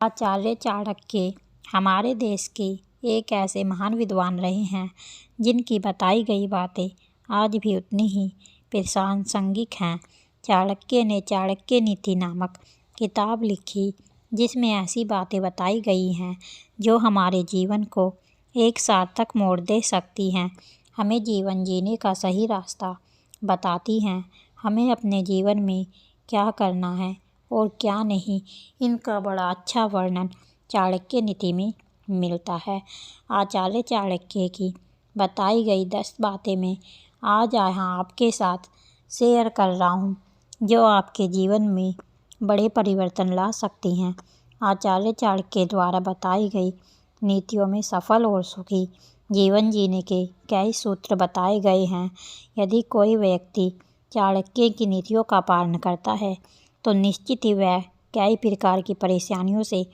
आचार्य चाणक्य हमारे देश के एक ऐसे महान विद्वान रहे हैं जिनकी बताई गई बातें आज भी उतनी ही प्रासंगिक हैं। चाणक्य ने चाणक्य नीति नामक किताब लिखी जिसमें ऐसी बातें बताई गई हैं जो हमारे जीवन को एक सार्थक मोड़ दे सकती हैं, हमें जीवन जीने का सही रास्ता बताती हैं, हमें अपने जीवन में क्या करना है और क्या नहीं, इनका बड़ा अच्छा वर्णन चाणक्य नीति में मिलता है। आचार्य चाणक्य की बताई गई 10 बातें मैं आज यहाँ आपके साथ शेयर कर रहा हूँ जो आपके जीवन में बड़े परिवर्तन ला सकती हैं। आचार्य चाणक्य द्वारा बताई गई नीतियों में सफल और सुखी जीवन जीने के कई सूत्र बताए गए हैं। यदि कोई व्यक्ति चाणक्य की नीतियों का पालन करता है तो निश्चित ही वह कई प्रकार की परेशानियों से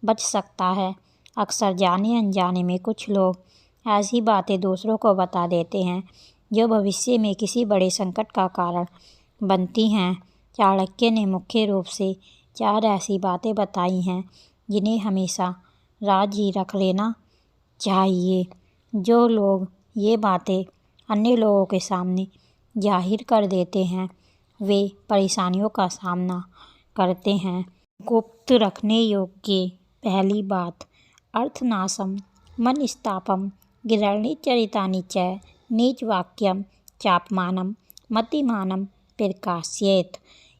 बच सकता है। अक्सर जाने अनजाने में कुछ लोग ऐसी बातें दूसरों को बता देते हैं जो भविष्य में किसी बड़े संकट का कारण बनती हैं। चाणक्य ने मुख्य रूप से 4 ऐसी बातें बताई हैं जिन्हें हमेशा राज ही रख लेना चाहिए। जो लोग ये बातें अन्य लोगों के सामने जाहिर कर देते हैं वे परेशानियों का सामना करते हैं। गुप्त रखने योग्य पहली बात, अर्थनाशम मनस्तापम गिरणिचरितानि च नीच वाक्यम चापमानम मतिमानम प्रकाश्येत।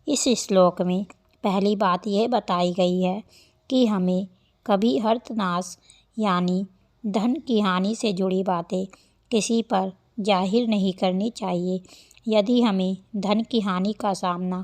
इस श्लोक में पहली बात यह बताई गई है कि हमें कभी अर्थनाश यानी धन की हानि से जुड़ी बातें किसी पर जाहिर नहीं करनी चाहिए। यदि हमें धन की हानि का सामना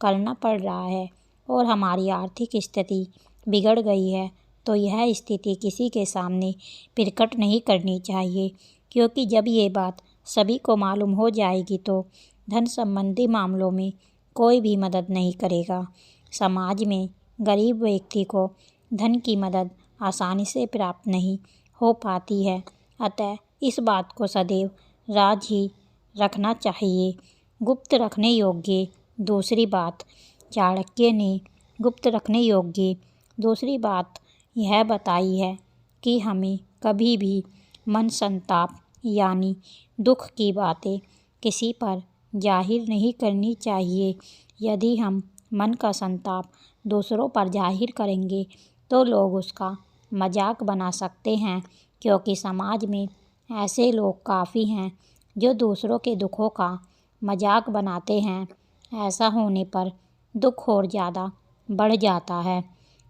करना पड़ रहा है और हमारी आर्थिक स्थिति बिगड़ गई है तो यह स्थिति किसी के सामने प्रकट नहीं करनी चाहिए, क्योंकि जब ये बात सभी को मालूम हो जाएगी तो धन संबंधी मामलों में कोई भी मदद नहीं करेगा। समाज में गरीब व्यक्ति को धन की मदद आसानी से प्राप्त नहीं हो पाती है, अतः इस बात को सदैव राज ही रखना चाहिए। गुप्त रखने योग्य दूसरी बात, चाणक्य ने गुप्त रखने योग्य दूसरी बात यह बताई है कि हमें कभी भी मन संताप यानी दुख की बातें किसी पर जाहिर नहीं करनी चाहिए। यदि हम मन का संताप दूसरों पर जाहिर करेंगे तो लोग उसका मजाक बना सकते हैं, क्योंकि समाज में ऐसे लोग काफ़ी हैं जो दूसरों के दुखों का मजाक बनाते हैं। ऐसा होने पर दुख और ज़्यादा बढ़ जाता है।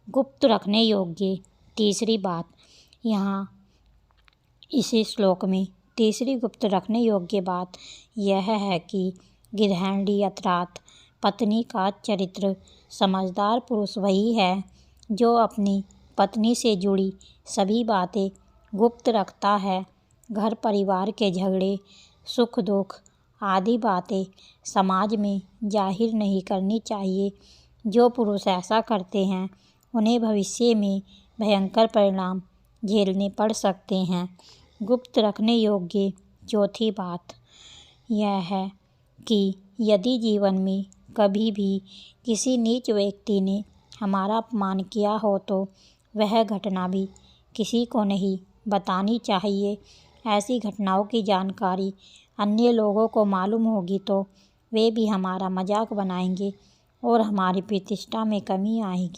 गुप्त रखने योग्य तीसरी बात, यहाँ इसी श्लोक में तीसरी गुप्त रखने योग्य बात यह है कि गृहिणी अर्थात पत्नी का चरित्र समझदार पुरुष वही है जो अपनी पत्नी से जुड़ी सभी बातें गुप्त रखता है। घर परिवार के झगड़े, सुख दुख आदि बातें समाज में जाहिर नहीं करनी चाहिए। जो पुरुष ऐसा करते हैं उन्हें भविष्य में भयंकर परिणाम झेलने पड़ सकते हैं। गुप्त रखने योग्य चौथी बात यह है कि यदि जीवन में कभी भी किसी नीच व्यक्ति ने हमारा अपमान किया हो तो वह घटना भी किसी को नहीं बतानी चाहिए। ऐसी घटनाओं की जानकारी अन्य लोगों को मालूम होगी तो वे भी हमारा मजाक बनाएंगे और हमारी प्रतिष्ठा में कमी आएगी।